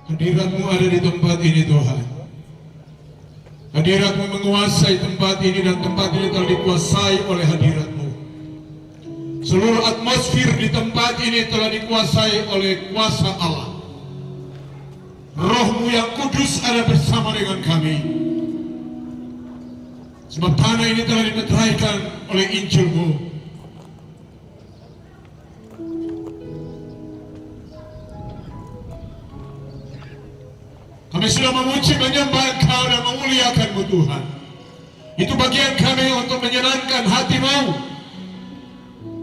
Hadirat-Mu ada di tempat ini Tuhan. Hadirat-Mu menguasai tempat ini, dan tempat ini telah dikuasai oleh hadirat-Mu. Seluruh atmosfer di tempat ini telah dikuasai oleh kuasa Allah. Roh-Mu yang kudus ada bersama dengan kami. Sebab tanah ini telah dimeteraikan oleh Injil-Mu. Kami sudah memuji, menyembah Engkau dan memuliakan-Mu Tuhan. Itu bagian kami untuk menyenangkan hati-Mu.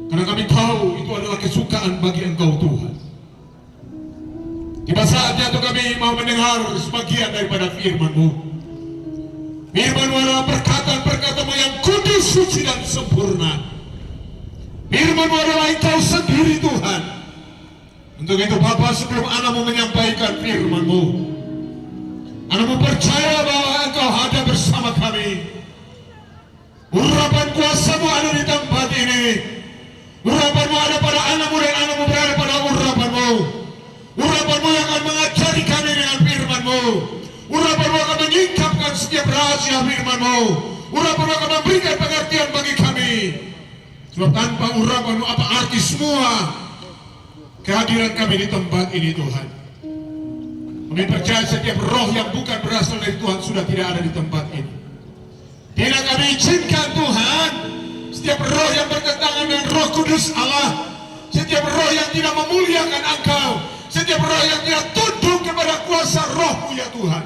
Karena kami tahu itu adalah kesukaan bagi Engkau Tuhan. Tiba saatnya untuk kami mau mendengar sebagian daripada firman-Mu. Firman-Mu adalah perkataan-perkataan-Mu yang kudus, suci dan sempurna. Firman-Mu adalah Engkau sendiri Tuhan. Untuk itu Bapa, sebelum Anak-Mu menyampaikan firman-Mu, Anak-Mu percaya bahwa Engkau ada bersama kami. Urapan kuasa-Mu ada di tempat ini. Urapan-Mu ada pada Anak-Mu, dan Anak-Mu berada pada urapan-Mu. Urapan-Mu yang akan mengajari kami dengan firman-Mu. Urapan-Mu akan menyingkapkan setiap rahasia firman-Mu. Urapan-Mu akan memberikan pengertian bagi kami. Sebab tanpa urapan-Mu, apa arti semua kehadiran kami di tempat ini Tuhan? Kami percaya setiap roh yang bukan berasal dari Tuhan sudah tidak ada di tempat ini. Tidak kami izinkan Tuhan setiap roh yang bertentangan dengan Roh Kudus Allah, setiap roh yang tidak memuliakan Engkau, setiap roh yang tidak tunduk kepada kuasa Roh-Mu ya Tuhan.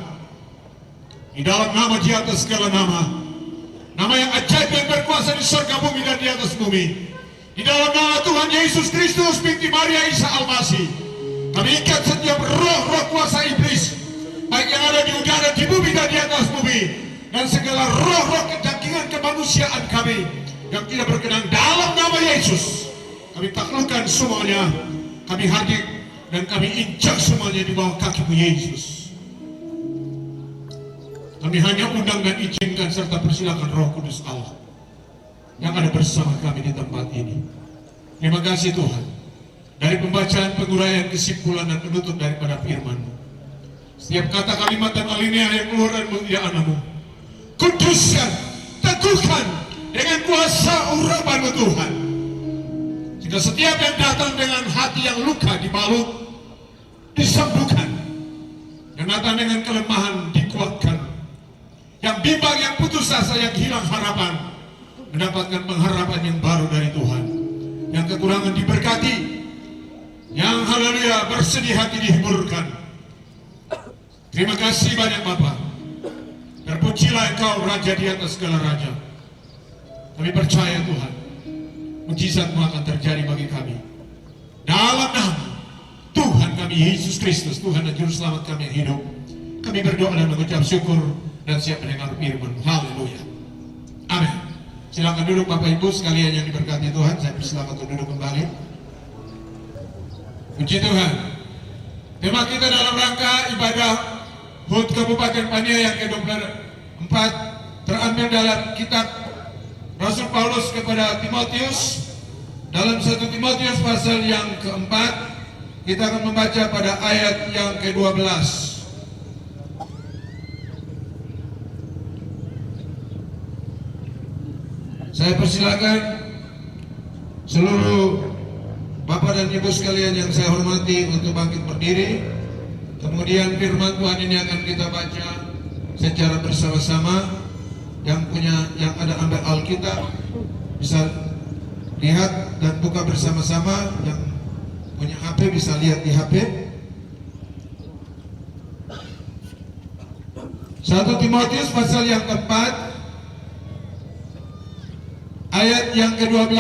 Di dalam nama di atas segala nama, nama yang ajaib yang berkuasa di surga bumi dan di atas bumi, di dalam nama Tuhan Yesus Kristus binti Maria Isa Al-Masih, kami ikat setiap roh-roh kuasa iblis, baik yang ada di udara, di bumi dan di atas bumi, dan segala roh-roh kedagingan kemanusiaan kami yang tidak berkenan dalam nama Yesus. Kami taklukkan semuanya, kami hadir dan kami injak semuanya di bawah kaki-Mu Yesus. Kami hanya undang dan izinkan serta persilakan Roh Kudus Allah yang ada bersama kami di tempat ini. Terima kasih Tuhan. Dari pembacaan, penguraian, kesimpulan dan penutup daripada firman-Mu, setiap kata, kalimat dan alinea yang keluar dari mulut Anak-Mu, kuduskan, teguhkan dengan kuasa urapan-Mu Tuhan. Jika setiap yang datang dengan hati yang luka dibalut, disembuhkan. Yang datang dengan kelemahan dikuatkan. Yang bimbang, yang putus asa, yang hilang harapan, mendapatkan pengharapan yang baru dari Tuhan. Yang kekurangan diberkati, yang haleluya bersedih hati dihiburkan. Terima kasih banyak Bapa. Terpujilah Engkau Raja di atas segala raja. Kami percaya Tuhan, mujizat-Mu akan terjadi bagi kami. Dalam nama Tuhan kami Yesus Kristus, Tuhan dan Juru Selamat kami yang hidup, kami berdoa dan mengucap syukur dan siap mendengar firman-Mu. Haleluya. Amin. Silakan duduk Bapak Ibu sekalian yang diberkati Tuhan. Saya persilakan untuk duduk kembali. Puji Tuhan. Tema kita dalam rangka ibadah HUT Kabupaten Pania yang ke-24 terambil dalam kitab Rasul Paulus kepada Timotius. Dalam 1 Timotius pasal yang ke-4, kita akan membaca pada ayat yang ke-12. Saya persilakan seluruh Bapak dan Ibu sekalian yang saya hormati untuk bangkit berdiri. Kemudian firman Tuhan ini akan kita baca secara bersama-sama. Yang ada ambil Alkitab bisa lihat dan buka bersama-sama. Yang punya HP bisa lihat di HP. 1 Timotius pasal yang keempat ayat yang ke-12.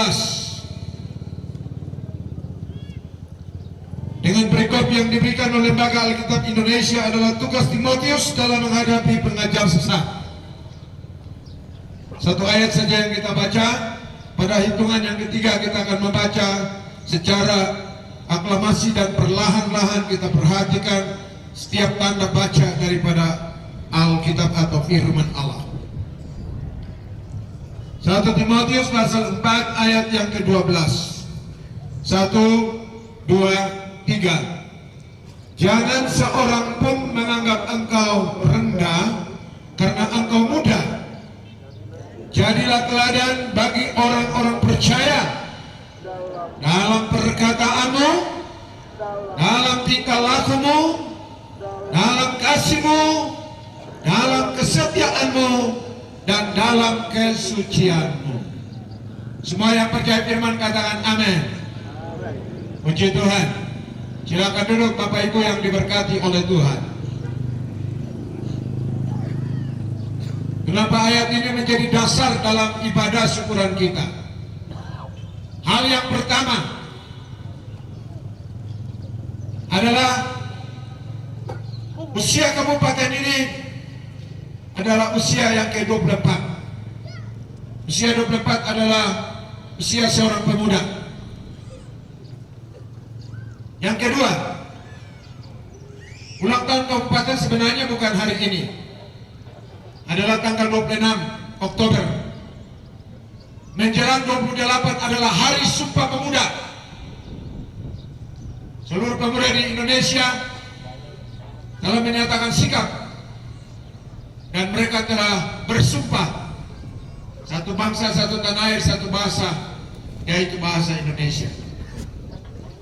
Dengan perikop yang diberikan oleh Lembaga Alkitab Indonesia adalah tugas Timotius dalam menghadapi pengajar sesat. Satu ayat saja yang kita baca. Pada hitungan yang ketiga kita akan membaca secara aklamasi dan perlahan-lahan kita perhatikan setiap tanda baca daripada Alkitab atau firman Allah. 1 Timotius pasal 4 ayat yang ke-12. 1, 2, 3. Jangan seorang pun dalam kasih-Mu, dalam kesetiaan-Mu, dan dalam kesucian-Mu. Semua yang percaya firman katakan amin. Puji Tuhan. Silakan duduk Bapak Ibu yang diberkati oleh Tuhan. Kenapa ayat ini menjadi dasar dalam ibadah syukuran kita? Hal yang pertama adalah usia kabupaten ini adalah usia yang ke-24. Usia 24 adalah usia seorang pemuda. Yang kedua, ulang tahun kabupaten sebenarnya bukan hari ini, adalah tanggal 26 Oktober. Menjelang 28 adalah Hari Sumpah Pemuda. Seluruh pemuda di Indonesia telah menyatakan sikap dan mereka telah bersumpah satu bangsa, satu tanah air, satu bahasa, yaitu bahasa Indonesia.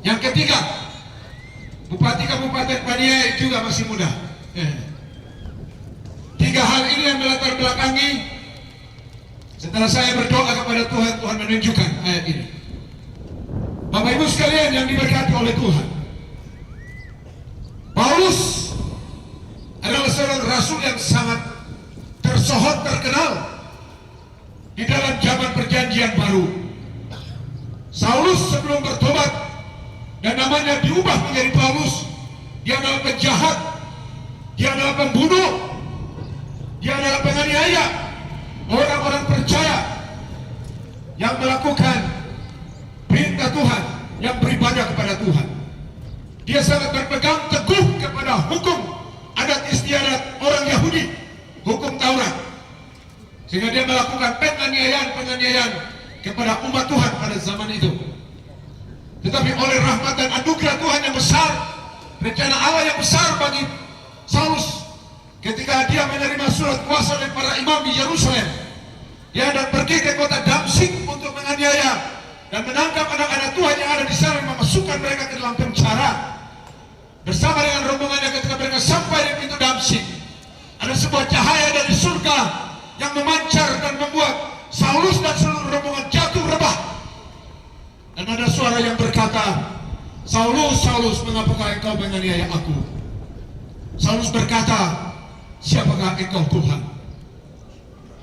Yang ketiga, Bupati Kabupaten Paniai juga masih muda. Tiga hal ini yang melatar belakangi setelah saya berdoa kepada Tuhan, Tuhan menunjukkan ayat ini. Bapak Ibu sekalian yang diberkati oleh Tuhan, Paulus adalah seorang rasul yang sangat tersohor, terkenal di dalam zaman perjanjian baru. Saulus sebelum bertobat dan namanya diubah menjadi Paulus, dia adalah penjahat, dia adalah pembunuh, dia adalah penganiaya orang-orang percaya yang melakukan perintah Tuhan, yang beribadah kepada Tuhan. Dia sangat berpegang teguh kepada hukum adat istiadat orang Yahudi, hukum Taurat, sehingga dia melakukan penganiayaan kepada umat Tuhan pada zaman itu. Tetapi oleh rahmat dan anugerah Tuhan yang besar, rencana Allah yang besar bagi Saulus, ketika dia menerima surat kuasa dari para imam di Yerusalem, dia hendak pergi ke kota Damsyik untuk menganiaya dan menangkap anak-anak Tuhan yang ada di sana, memasukkan mereka ke dalam penjara. Bersama dengan rombongannya, ketika mereka sampai di pintu Damsyik, ada sebuah cahaya dari surga yang memancar dan membuat Saulus dan seluruh rombongan jatuh rebah. Dan ada suara yang berkata, "Saulus, Saulus, mengapakah engkau menganiaya aku?" Saulus berkata, "Siapakah engkau Tuhan?"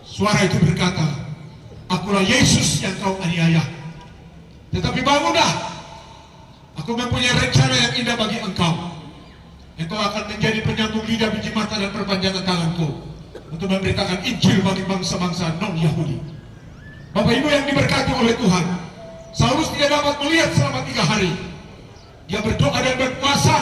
Suara itu berkata, "Akulah Yesus yang kau aniaya. Tetapi bangunlah, aku mempunyai rencana yang indah bagi engkau. Engkau akan menjadi penyambung lidah, biji mata, dan perpanjangan tanganku untuk memberitakan Injil bagi bangsa-bangsa non-Yahudi." Bapak Ibu yang diberkati oleh Tuhan, Saulus tidak dapat melihat selama 3 hari. Dia berdoa dan berpuasa.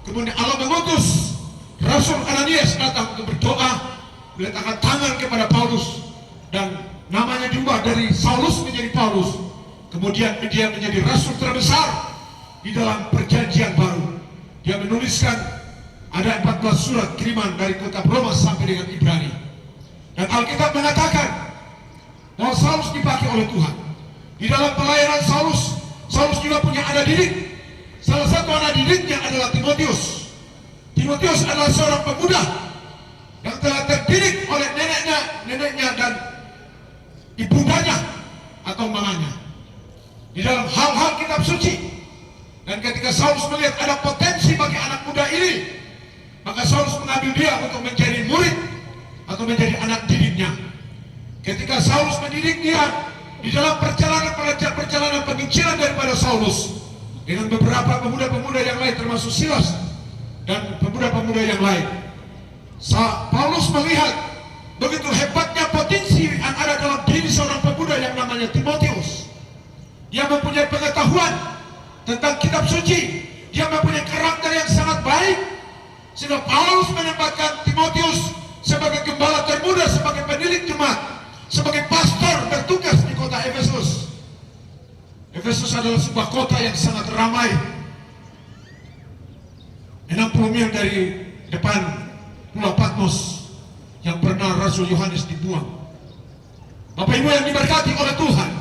Kemudian Allah mengutus Rasul Ananias datang untuk berdoa, meletakkan tangan kepada Paulus, dan namanya diubah dari Saulus menjadi Paulus. Kemudian dia menjadi rasul terbesar di dalam perjanjian baru. Dia menuliskan ada 14 surat kiriman dari kota Roma sampai dengan Ibrani. Dan Alkitab mengatakan bahwa Saulus dipakai oleh Tuhan. Di dalam pelayanan Saulus juga punya anak didik. Salah satu anak didiknya adalah Timotius. Timotius adalah seorang pemuda yang telah terdidik oleh neneknya dan ibundanya atau mamanya di dalam hal-hal kitab suci. Dan ketika Saulus melihat ada potensi bagi anak muda ini, maka Saulus mengambil dia untuk menjadi murid atau menjadi anak didiknya. Ketika Saulus mendidik dia, di dalam perjalanan penginjilan daripada Saulus dengan beberapa pemuda-pemuda yang lain, termasuk Silas dan pemuda-pemuda yang lain, Paulus melihat begitu hebatnya potensi yang ada dalam diri seorang pemuda yang namanya Timotius. Dia mempunyai pengetahuan tentang kitab suci, dia mempunyai karakter yang sangat baik, sehingga Paulus menempatkan Timotius sebagai gembala termuda, sebagai pendidik jemaat, sebagai pastor bertugas di kota Efesus. Efesus adalah sebuah kota yang sangat ramai, 60 mil dari depan Pulau Patmos yang pernah Rasul Yohanes dibuang. Bapak Ibu yang diberkati oleh Tuhan,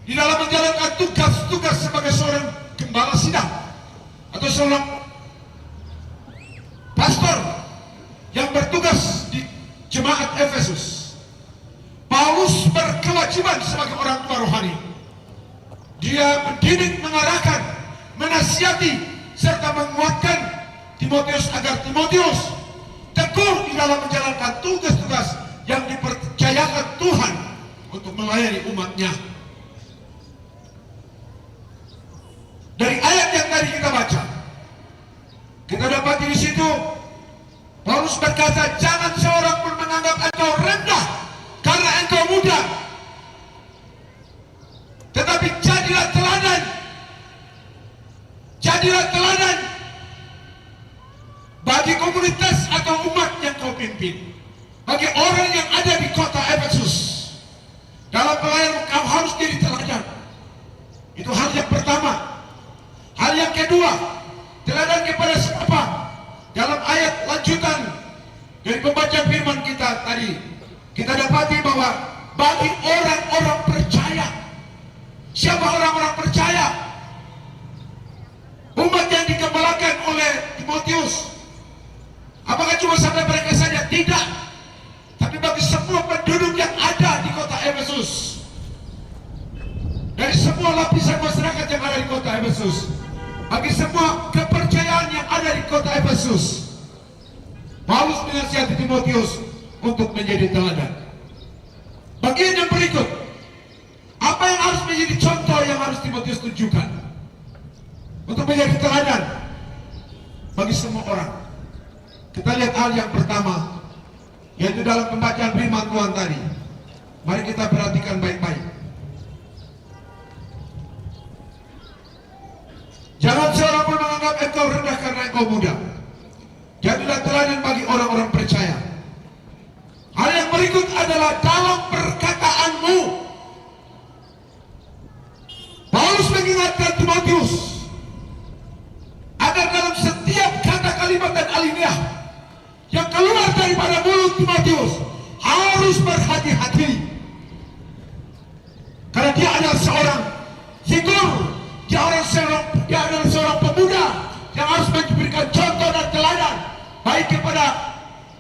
di dalam menjalankan tugas-tugas sebagai seorang gembala sidang atau seorang tugas di jemaat Efesus. Paulus berkewajiban sebagai orang tua rohani. Dia mendidik, mengarahkan, menasihati, serta menguatkan Timotius agar Timotius teguh di dalam menjalankan tugas-tugas yang dipercayakan Tuhan untuk melayani umatnya. Dari ayat yang tadi kita baca, kita dapati di situ Paulus berkata, jangan seorang pun menganggap engkau rendah karena engkau muda, tetapi jadilah teladan bagi komunitas atau umat yang kau pimpin, bagi orang yang ada di kota Efesus. Dalam pelayanan kau harus jadi teladan. Itu hal yang pertama. Hal yang kedua, teladan kepada siapa? Dalam ayat lanjutan dari pembacaan firman kita tadi, kita dapati bahwa bagi orang-orang percaya. Siapa orang-orang percaya? Umat yang dikembalakan oleh Timotius. Apakah cuma sampai mereka saja? Tidak. Tapi bagi semua penduduk yang ada di kota Efesus, dari semua lapisan masyarakat yang ada di kota Efesus, bagi semua kepercayaan yang ada di kota Efesus, Paulus menasihati Timotius untuk menjadi teladan. Bagian yang berikut, apa yang harus menjadi contoh yang harus Timotius tunjukkan untuk menjadi teladan bagi semua orang? Kita lihat hal yang pertama, yaitu dalam pembacaan firman Tuhan tadi. Mari kita perhatikan baik-baik. Jangan seorang pun menganggap engkau rendah karena engkau muda. Jadilah teladan bagi orang-orang percaya. Hal yang berikut adalah dalam perkataanmu. Paulus mengingatkan Timotius agar dalam setiap kata, kalimat, dan alinea yang keluar daripada mulut Timotius harus berhati-hati, karena dia adalah seorang figur, dia adalah seorang pemuda yang harus memberikan contoh dan teladan baik kepada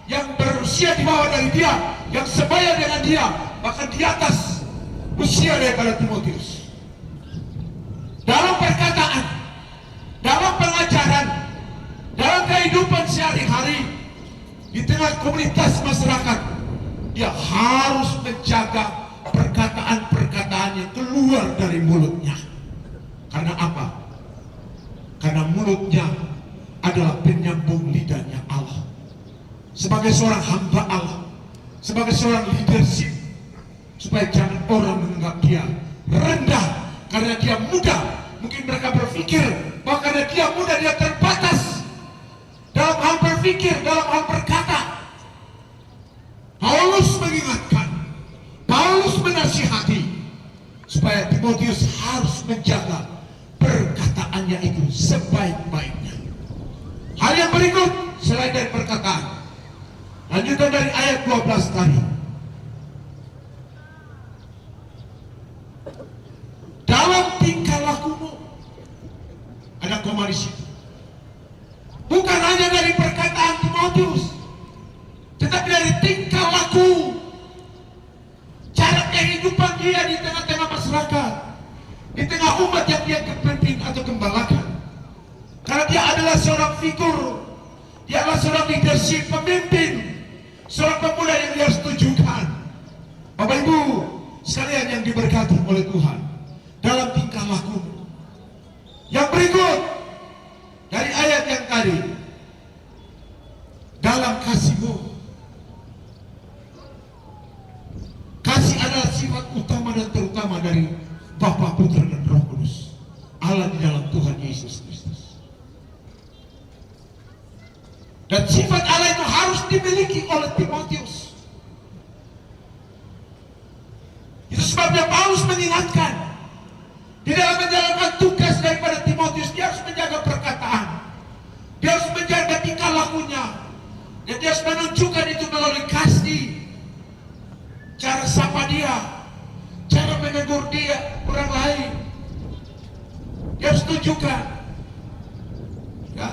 yang berusia di bawah dari dia, yang sebaya dengan dia, bahkan di atas usia daripada Timotius. Dalam perkataan, dalam pengajaran, dalam kehidupan sehari-hari, di tengah komunitas masyarakat, dia harus menjaga perkataan-perkataan yang keluar dari mulutnya. Karena apa? Karena mulutnya adalah penyambung lidahnya Allah. Sebagai seorang hamba Allah, sebagai seorang leadership, supaya jangan orang menganggap dia rendah karena dia muda. Mungkin mereka berpikir bahwa karena dia muda dia terbatas dalam hal berpikir, dalam hal berkata. Paulus mengingatkan, Paulus menasihati supaya Timotius harus menjaga perkataannya itu sebaik-baiknya. Hal yang berikut selain dari perkataan, lanjutan dari ayat 12 tadi, dalam tingkah lakumu, ada koma di situ. Bukan hanya dari perkataan Timotius, tetapi dari tingkah laku, cara kehidupan dia di tengah-tengah masyarakat, di tengah umat yang dia pimpin atau gembalakan. Karena dia adalah seorang figur, dia adalah seorang leadership, pemimpin, seorang pemuda yang dia harus tunjukkan. Bapak Ibu sekalian yang diberkati oleh Tuhan, dalam tingkah laku. Yang berikut dari ayat yang tadi, dalam kasihmu. Kasih adalah sifat utama dan terutama dari Bapa, Putra, dan Roh Kudus, Allah di dalam Tuhan Yesus Kristus. Dan sifat Allah itu harus dimiliki oleh Timotius. Itu sebabnya Paulus mengingatkan, di dalam menjalankan tugas daripada Timotius, dia harus menjaga perkataan, dia harus menjaga tingkah lakunya, dan dia harus menunjukkan itu melalui kasih, cara sapa dia, cara menegur dia, orang lain. Dia harus tunjukkan. Ya,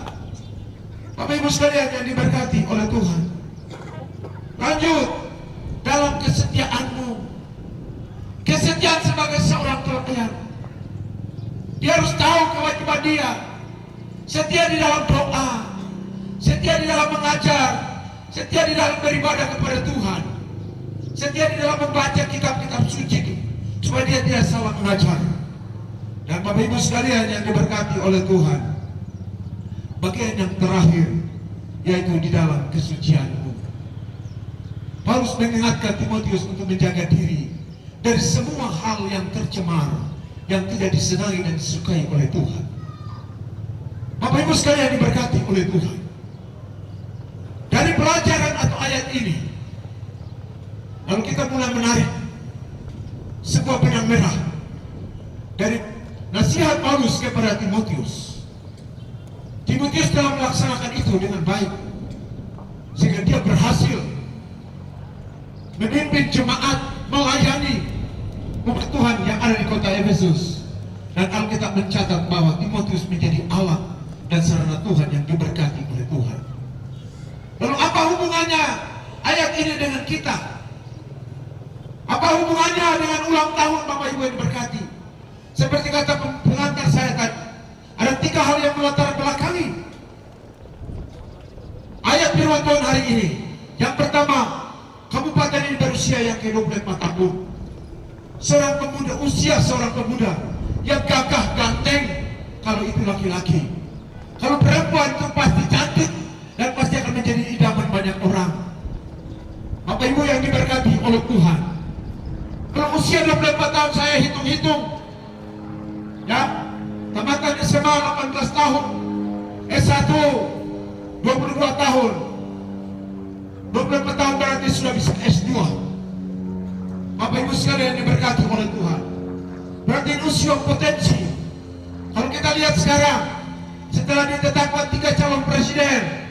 Bapak Ibu sekalian yang diberkati oleh Tuhan, Lanjut, dalam kesetiaanmu, kesetiaan sebagai seorang pelayan. Dia harus tahu kewajiban dia. Setia di dalam doa, setia di dalam mengajar, setia di dalam beribadah kepada Tuhan, setia di dalam membaca kitab-kitab suci supaya dia tidak salah mengajar. Dan Bapak Ibu sekalian yang diberkati oleh Tuhan, bagian yang terakhir yaitu di dalam kesucianmu. Paulus mengingatkan Timotius untuk menjaga diri dari semua hal yang tercemar, yang tidak disenangi dan disukai oleh Tuhan. Bapak Ibu sekalian diberkati oleh Tuhan. Dari pelajaran atau ayat ini, lalu kita mulai menarik sebuah benang merah dari nasihat Paulus kepada Timotius. Timotius telah melaksanakan itu dengan baik, sehingga dia berhasil memimpin jemaat melayani umat Tuhan yang ada di kota Efesus. Dan Alkitab mencatat bahwa Timotius menjadi alat dan sarana Tuhan yang diberkati oleh Tuhan. Lalu apa hubungannya ayat ini dengan kita? Apa hubungannya dengan ulang tahun Bapak Ibu yang diberkati? Seperti kata pengantar saya tadi, ada 3 hal yang melatar belakangi ayat firman Tuhan hari ini. Yang pertama, kabupaten ini berusia yang ke-25 tahun. Seorang pemuda, usia seorang pemuda yang gagah ganteng kalau itu laki-laki. Kalau perempuan itu pasti cantik dan pasti akan menjadi idaman banyak orang. Bapak Ibu yang diberkati oleh Tuhan, kalau usia 24 tahun saya hitung-hitung, ya, tamatan SMA 18 tahun, S1 22 tahun, 24 tahun berarti sudah bisa S2. Bapak Ibu sekalian diberkati oleh Tuhan, berarti usia potensi. Kalau kita lihat sekarang, setelah ditetapkan 3 calon presiden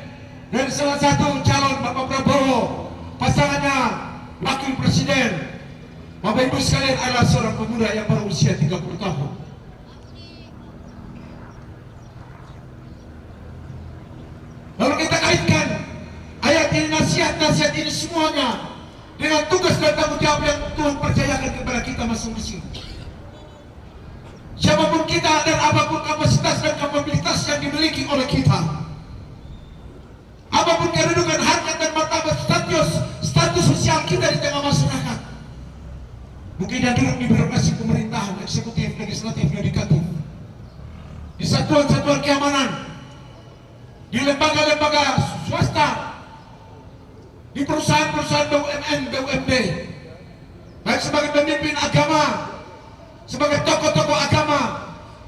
dan salah satu calon Bapak Prabowo, pasangannya wakil presiden, Bapak Ibu sekalian adalah seorang pemuda yang berusia 30 tahun. Lalu kita kaitkan ayat ini, nasihat-nasihat ini semuanya dengan tugas dan tanggung jawab yang Tuhan percayakan kepada kita masing-masing. Siapapun kita dan apapun kapasitas dan kapabilitas yang dimiliki oleh kita, apapun kedudukan, harkat dan martabat, status sosial kita di tengah masyarakat, mungkin yang duduk di birokrasi pemerintahan, eksekutif, legislatif, yudikatif, di satuan-satuan keamanan, di lembaga-lembaga swasta, di perusahaan-perusahaan BUMN, BUMD, baik sebagai pemimpin agama, sebagai tokoh-tokoh agama,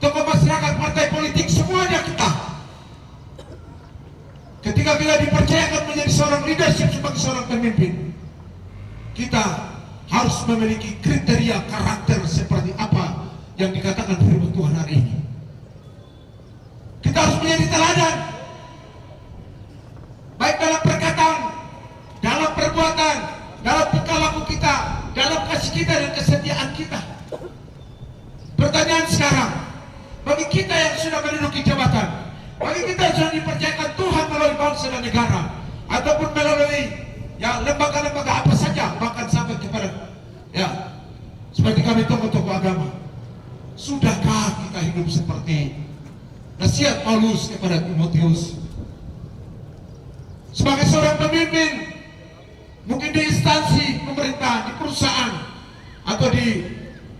tokoh masyarakat, partai politik, semuanya kita. Ketika kita dipercayakan menjadi seorang leadership sebagai seorang pemimpin, kita harus memiliki kriteria karakter seperti apa yang dikatakan firman Tuhan hari ini. Kita harus menjadi teladan, baik dalam perkataan, dalam perbuatan, dalam tingkah laku kita, dalam kasih kita dan kesetiaan kita. Pertanyaan sekarang, bagi kita yang sudah menduduki jabatan, bagi kita yang sudah dipercayakan Tuhan melalui bangsa dan negara, ataupun melalui ya lembaga-lembaga apa saja, bahkan sampai kepada ya seperti kami tokoh-tokoh agama, sudahkah kita hidup seperti nasihat Paulus kepada Timotius? Sebagai seorang pemimpin, mungkin di instansi pemerintah, di perusahaan, atau di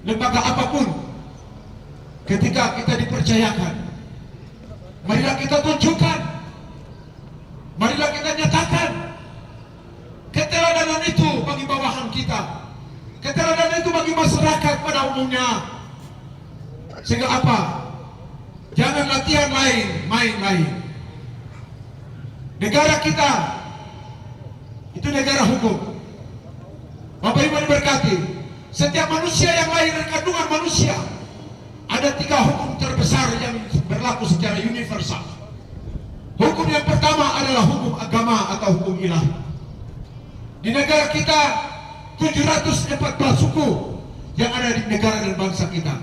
lembaga apapun, ketika kita dipercayakan, marilah kita tunjukkan, marilah kita nyatakan keteladanan itu bagi bawahan kita, keteladanan itu bagi masyarakat pada umumnya. Sehingga apa? Jangan latihan lain, main lain. Negara kita itu negara hukum. Bapak Ibu diberkati, setiap manusia yang lahir dari kandungan manusia, ada 3 hukum terbesar yang berlaku secara universal. Hukum yang pertama adalah hukum agama atau hukum ilahi. Di negara kita 714 suku yang ada di negara dan bangsa kita,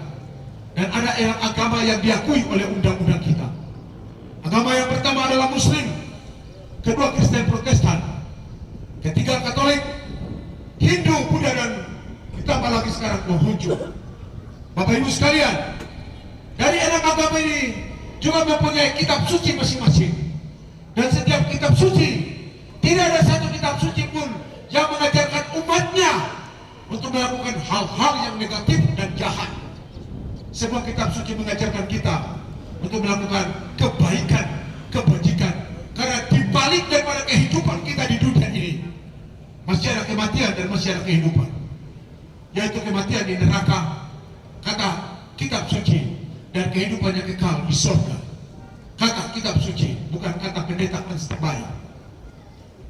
dan ada agama yang diakui oleh undang-undang kita. Agama yang pertama adalah Muslim, kedua Kristen Protestan, ketiga Katolik, penghujung. Bapak Ibu sekalian, dari 6 agama ini juga mempunyai kitab suci masing-masing. Dan setiap kitab suci, tidak ada satu kitab suci pun yang mengajarkan umatnya untuk melakukan hal-hal yang negatif dan jahat. Semua kitab suci mengajarkan kita untuk melakukan kebaikan, kebajikan. Karena dibalik daripada kehidupan kita di dunia ini, masih ada kematian dan masih ada kehidupan. Yaitu kematian di neraka, kata kitab suci, dan kehidupannya kekal di surga. Kata kitab suci, bukan kata pendeta Konstabai.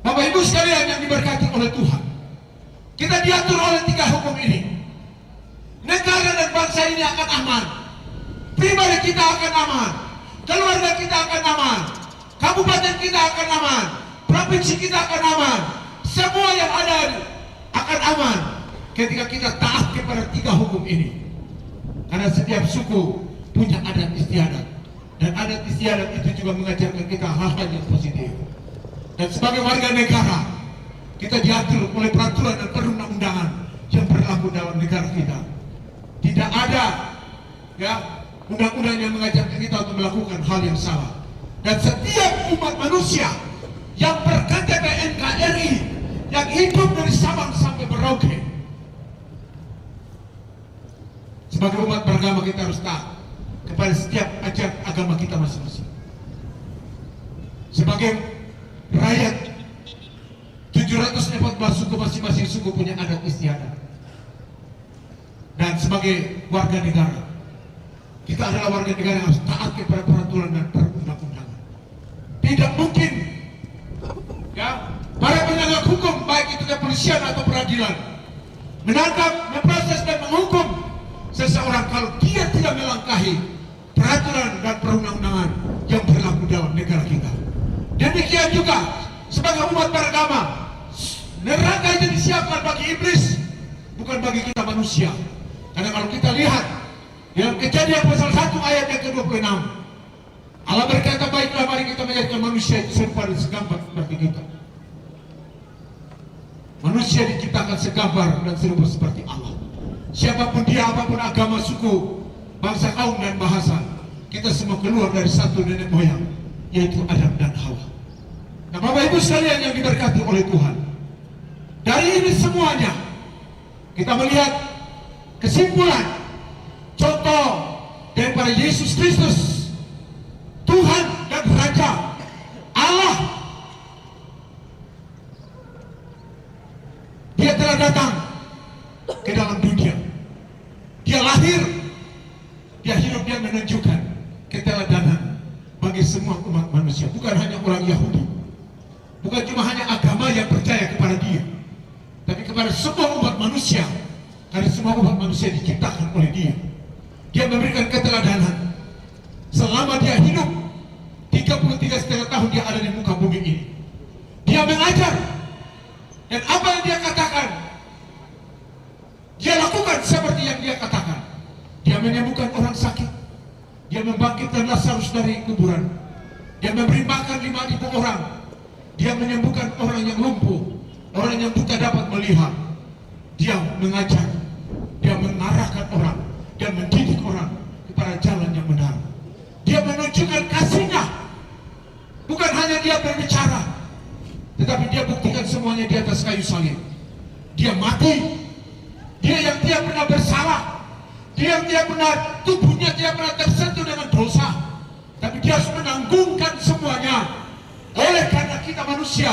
Bapak Ibu sekalian yang diberkati oleh Tuhan, kita diatur oleh 3 hukum ini. Negara dan bangsa ini akan aman, pribadi kita akan aman, keluarga kita akan aman, kabupaten kita akan aman, provinsi kita akan aman, semua yang ada akan aman ketika kita taat kepada 3 hukum ini. Karena setiap suku punya adat istiadat, dan adat istiadat itu juga mengajarkan kita hal-hal yang positif. Dan sebagai warga negara, kita diatur oleh peraturan dan perundang-undangan yang berlaku dalam negara kita. Tidak ada undang-undang yang mengajarkan kita untuk melakukan hal yang salah. Dan setiap umat manusia yang ber-KTP NKRI, yang hidup dari Sabang sampai Merauke, sebagai umat beragama kita harus taat kepada setiap ajaran agama kita masing-masing. Sebagai rakyat 714 suku, masing-masing suku punya adat istiadat. Dan sebagai warga negara, kita adalah warga negara yang harus taat kepada peraturan dan perundang-undangan. Tidak mungkin para penegak hukum, baik itu kepolisian atau peradilan, menangkap, memproses dan menghukum seseorang kalau dia tidak melangkahi peraturan dan perundang-undangan yang berlaku dalam negara kita. Demikian juga sebagai umat beragama, neraka itu disiapkan bagi iblis, bukan bagi kita manusia. Karena kalau kita lihat dalam Kejadian pasal 1 ayat yang ke-26, Allah berkata, baiklah mari kita menjadikan manusia itu serupa dan segambar seperti kita. Manusia diciptakan segambar dan serupa seperti Allah. Siapapun dia, apapun agama, suku, bangsa, kaum, dan bahasa, kita semua keluar dari satu nenek moyang, yaitu Adam dan Hawa. Nah, Bapak Ibu sekalian yang diberkati oleh Tuhan, dari ini semuanya kita melihat kesimpulan, contoh daripada Yesus Kristus, Tuhan dan Raja Allah. Dia telah datang ke dalam dunia. Dia lahir, dia hidup, dia menunjukkan keteladanan bagi semua umat manusia, bukan hanya orang Yahudi, bukan cuma hanya agama yang percaya kepada dia, tapi kepada semua umat manusia. Karena semua umat manusia diciptakan oleh dia. Dia memberikan keteladanan selama dia hidup 33,5 tahun dia ada di muka bumi ini. Dia mengajar, dan apa yang dia katakan dia lakukan seperti yang dia katakan. Dia menyembuhkan orang sakit, dia membangkitkan Lazarus dari kuburan, dia memberi makan 5.000 orang, dia menyembuhkan orang yang lumpuh, orang yang buta dapat melihat. Dia mengajar, dia mengarahkan orang, dia mendidik orang kepada jalan yang benar. Dia menunjukkan kasihnya. Bukan hanya dia berbicara, tetapi dia buktikan semuanya di atas kayu salib. Dia mati, dia yang tidak pernah bersalah, dia yang tidak pernah, tubuhnya tidak pernah tersentuh dengan dosa, tapi dia harus menanggungkan semuanya. Oleh karena kita manusia,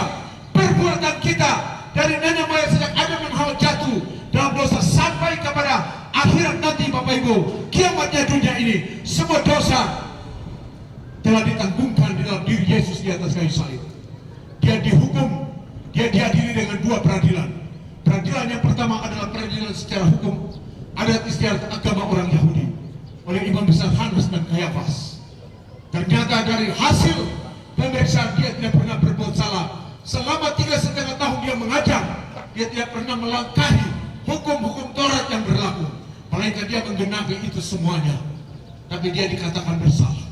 perbuatan kita dari nenek moyang sejak Adam dan Hawa jatuh dalam dosa sampai kepada akhirat nanti, Bapak Ibu, kiamatnya dunia ini, semua dosa telah ditanggungkan di dalam diri Yesus di atas kayu salib. Dia dihukum, dia diadili dengan 2 peradilan. Peradilan yang pertama adalah peradilan secara hukum, adat istiadat agama orang Yahudi, oleh Imam Besar Hanas dan Kayafas. Ternyata dari hasil pemeriksaan dia tidak pernah berbuat salah. Selama 3,5 tahun dia mengajar, dia tidak pernah melangkahi hukum-hukum Taurat yang berlaku, melainkan dia menggenapi itu semuanya. Tapi dia dikatakan bersalah.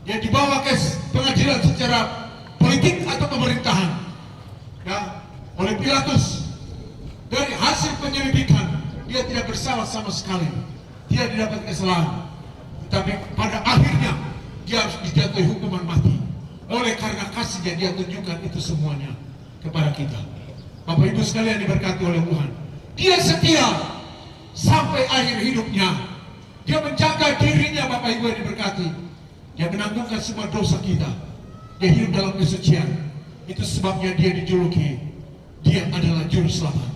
Dia dibawa ke pengadilan secara politik atau pemerintahan, oleh Pilatus. Dari hasil penyelidikan dia tidak bersalah. bersalah sama sekali. Dia didapat kesalahan. Tapi pada akhirnya dia harus dijatuhi hukuman mati. Oleh karena kasihnya dia tunjukkan itu semuanya kepada kita. Bapak Ibu sekalian diberkati oleh Tuhan. Dia setia sampai akhir hidupnya. Dia menjaga dirinya, Bapak Ibu yang diberkati. Dia menanggungkan semua dosa kita. Dia hidup dalam kesucian. Itu sebabnya dia dijuluki, dia adalah juru selamat.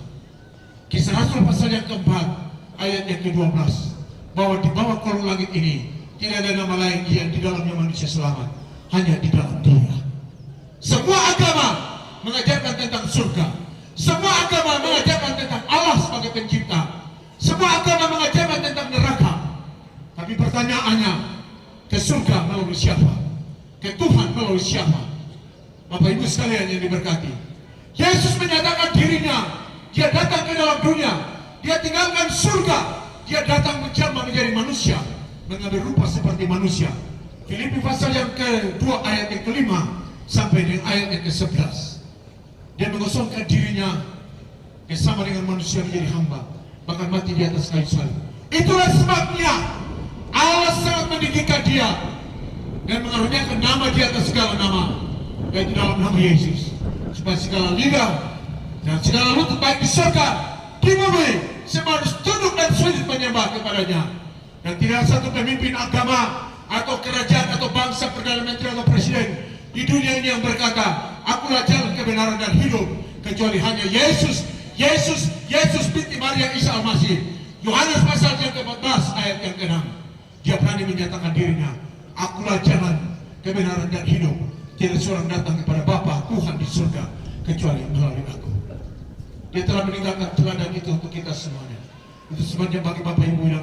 Kisah Rasul pasal yang keempat, ayat yang ke-12, bahwa di bawah kolong langit ini tidak ada nama lain yang di dalamnya manusia selamat, hanya di dalam Dia. Semua agama mengajarkan tentang surga. Semua agama mengajarkan tentang Allah sebagai pencipta. Semua agama mengajarkan tentang neraka. Tapi pertanyaannya, ke surga melalui siapa? Ke Tuhan melalui siapa? Bapak Ibu sekalian yang diberkati, Yesus menyatakan dirinya, dia datang ke dalam dunia, dia tinggalkan surga, dia datang menjelma menjadi manusia, mengambil rupa seperti manusia. Filipi pasal yang kedua ayat yang kelima sampai dengan ayat yang ke-11. Dia mengosongkan dirinya bersama dengan manusia menjadi hamba, bahkan mati di atas kayu salib. Itulah sebabnya Allah sangat meninggikan dia dan mengaruniakan nama di atas segala nama, yaitu dalam nama Yesus, supaya segala lidah dan segala lutut baik di surga, di bumi, semua harus tunduk dan sujud menyembah kepadanya. Dan tidak satu pemimpin agama atau kerajaan atau bangsa, perdana menteri atau presiden di dunia ini yang berkata, akulah jalan kebenaran dan hidup, kecuali hanya Yesus, Yesus, Yesus binti Maria Isa Al-Masih. Yohanes pasal yang ke-14 ayat yang ke-6. Dia berani menyatakan dirinya, akulah jalan kebenaran dan hidup. Tidak seorang datang kepada Bapa Tuhan di surga kecuali melalui aku. Dia telah meninggalkan teladan itu untuk kita semuanya. Itu sebabnya bagi Bapak Ibu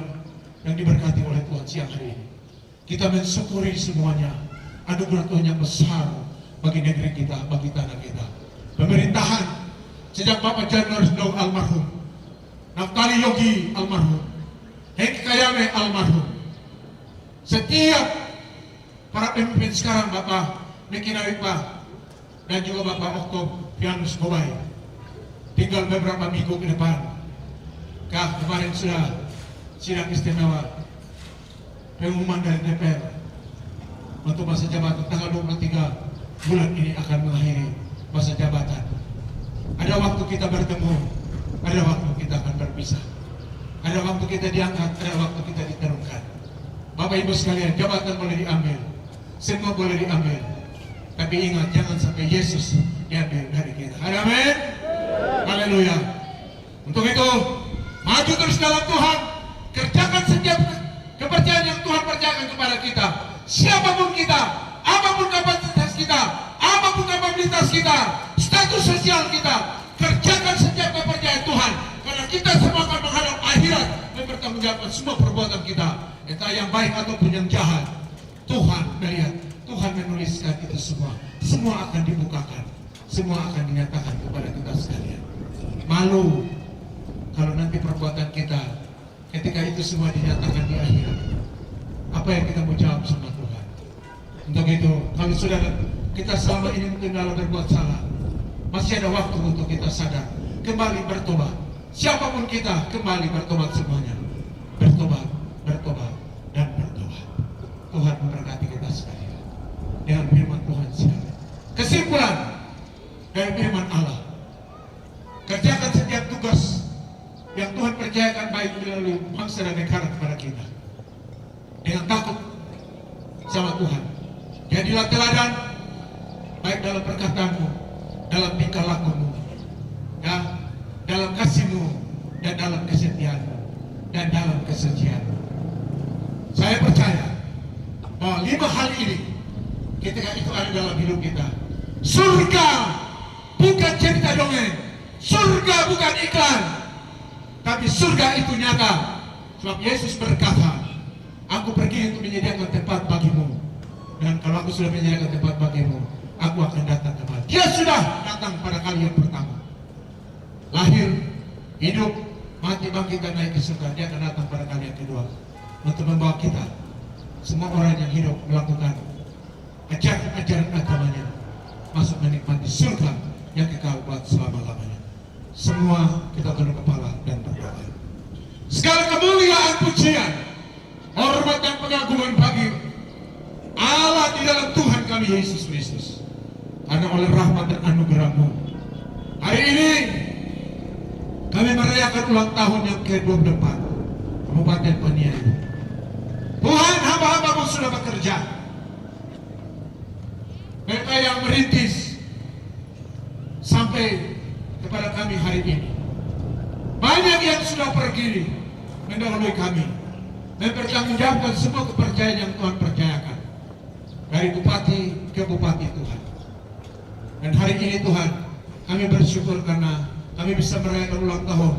yang diberkati oleh Tuhan siang hari ini, kita mensyukuri semuanya anugerah Tuhan yang besar bagi negeri kita, bagi tanah kita. Pemerintahan sejak Bapak Januari Daud almarhum, Naftali Yogi almarhum, Hengki Kayame almarhum, setiap para pemimpin sekarang, Bapak Miki Nawipa dan juga Bapak Oktavianus Bobai, tinggal beberapa minggu ke depan. Kemarin sudah sidang istimewa pengumuman dari DPR untuk masa jabatan tanggal 23 bulan ini akan mengakhiri masa jabatan. Ada waktu kita bertemu, ada waktu kita akan berpisah, ada waktu kita diangkat, ada waktu kita diterungkan. Bapak Ibu sekalian, jabatan boleh diambil, semua boleh diambil, tapi ingat, jangan sampai Yesus diambil dari kita. Amin. Haleluya. Untuk itu, maju terus dalam Tuhan, kerjakan setiap kepercayaan yang Tuhan percayakan kepada kita. Siapapun kita, apapun kapasitas kita, apapun kapabilitas kita, status sosial kita, kerjakan setiap kepercayaan Tuhan, karena kita semua akan menghadap akhirat dan bertanggungjawab semua perbuatan kita, entah yang baik ataupun yang jahat. Tuhan melihat, Tuhan menuliskan itu semua. Semua akan dibukakan, semua akan dinyatakan kepada kita sekalian. Malu kalau nanti perbuatan kita ketika itu semua dinyatakan di akhirat. Apa yang kita mau jawab sama Tuhan? Untuk itu, kalau sudah kita selama ini mungkin dalam berbuat salah, masih ada waktu untuk kita sadar, kembali bertobat. Siapapun kita, kembali bertobat semuanya. Bertobat, bertobat, dan bertobat. Tuhan memberkati kita sekalian dengan firman Tuhan sekalian. Kesimpulan dari firman Allah, kerjakan setiap tugas yang Tuhan percayakan baik melalui bangsa dan negara kepada kita dengan takut sama Tuhan. Jadilah teladan baik dalam perkataanmu, dalam tingkah lakumu, ya, dalam kasihmu, dan dalam kesetiaanmu, dan dalam kesucianmu. Saya percaya bahwa 5 hal ini ketika itu ada dalam hidup kita, surga bukan cerita dongeng, surga bukan iklan, tapi surga itu nyata. Sebab Yesus berkata, aku pergi untuk menyediakan tempat bagimu, dan kalau aku sudah menyediakan tempat bagimu, aku akan datang kembali. Dia sudah datang pada kali yang pertama, lahir, hidup, mati, bangkit, dan naik ke surga. Dia akan datang pada kali yang kedua untuk membawa kita, semua orang yang hidup melakukan ajaran agamanya, masuk menikmati surga yang kekal buat selama-lamanya. Semua kita tunduk kepala dan berdoa. Segala kemuliaan, pujian, hormat dan pengagungan bagi Allah di dalam Tuhan kami Yesus Kristus. Karena oleh rahmat dan anugerah-Mu, hari ini kami merayakan ulang tahun yang ke-24 Kabupaten Paniai. Tuhan, hamba-hamba-Mu sudah bekerja. Mereka yang merintis sampai kepada kami hari ini. Banyak yang sudah pergi mendahului kami, mempertanggungjawabkan semua kepercayaan yang Tuhan percayakan dari bupati ke bupati Tuhan. Dan hari ini Tuhan, kami bersyukur karena kami bisa merayakan ulang tahun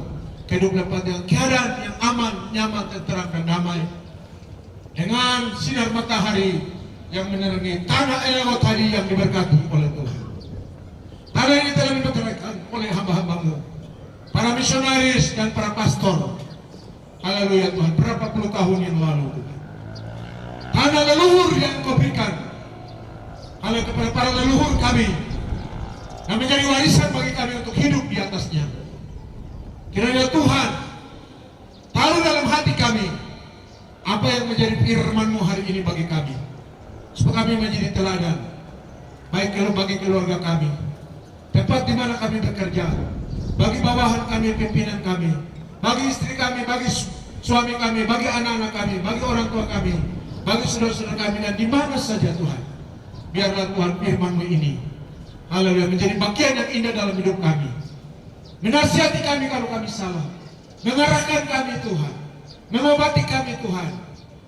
ke-24 yang keadaan yang aman, nyaman, tenteram dan damai, dengan sinar matahari yang menerangi tanah Elot tadi yang diberkati oleh Tuhan. Tanah ini telah diberkati oleh hamba-hamba-Mu, para misionaris dan para pastor. Haleluya Tuhan, berapa puluh tahun yang lalu Tuhan. Tanah leluhur yang Kau berikan haleluya kepada para leluhur kami, yang menjadi warisan bagi kami untuk hidup di atasnya. Kiranya Tuhan tahu dalam hati kami apa yang menjadi firman-Mu hari ini bagi kami, supaya kami menjadi teladan baik bagi keluarga kami, tempat di mana kami bekerja, bagi bawahan kami, pimpinan kami, bagi istri kami, bagi suami kami, bagi anak-anak kami, bagi orang tua kami, bagi saudara-saudara kami, dan di mana saja Tuhan. Biarlah Tuhan firman-Mu ini haleluya menjadi bagian yang indah dalam hidup kami, menasihati kami kalau kami salah, mengarahkan kami Tuhan, mengobati kami Tuhan,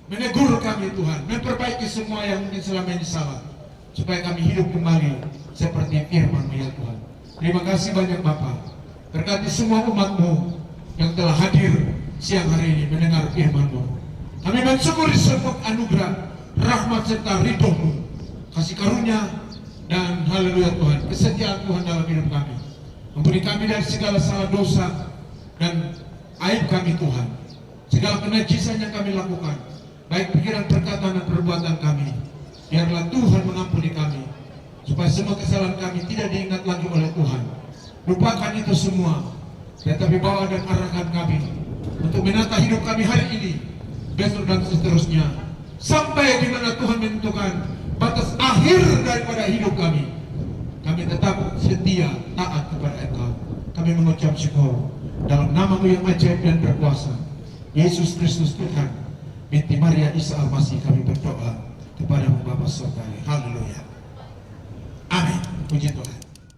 menegur kami Tuhan, memperbaiki semua yang mungkin selama ini salah, supaya kami hidup kembali seperti firman-Mu ya Tuhan. Terima kasih banyak Bapa. Berkati semua umat-Mu yang telah hadir siang hari ini mendengar firman-Mu. Kami mensyukuri semua anugerah, rahmat serta ridho-Mu, kasih karunia dan haleluya Tuhan, kesetiaan Tuhan dalam hidup kami. Ampuni kami dari segala salah dosa dan aib kami Tuhan, segala kenajisan yang kami lakukan, baik pikiran, perkataan dan perbuatan kami. Biarlah Tuhan mengampuni kami, supaya semua kesalahan kami tidak diingat lagi oleh Tuhan. Lupakan itu semua, tetapi bawa dan arahkan kami untuk menata hidup kami hari ini, besok dan seterusnya, sampai di mana Tuhan menentukan batas akhir daripada hidup kami. Kami tetap setia taat kepada Engkau. Kami mengucap syukur dalam nama-Mu yang ajaib dan berkuasa, Yesus Kristus Tuhan, binti Maria Isa Al-Masih, kami berdoa kepada-Mu Bapa Surgawi. Haleluya. Amin. Puji Tuhan.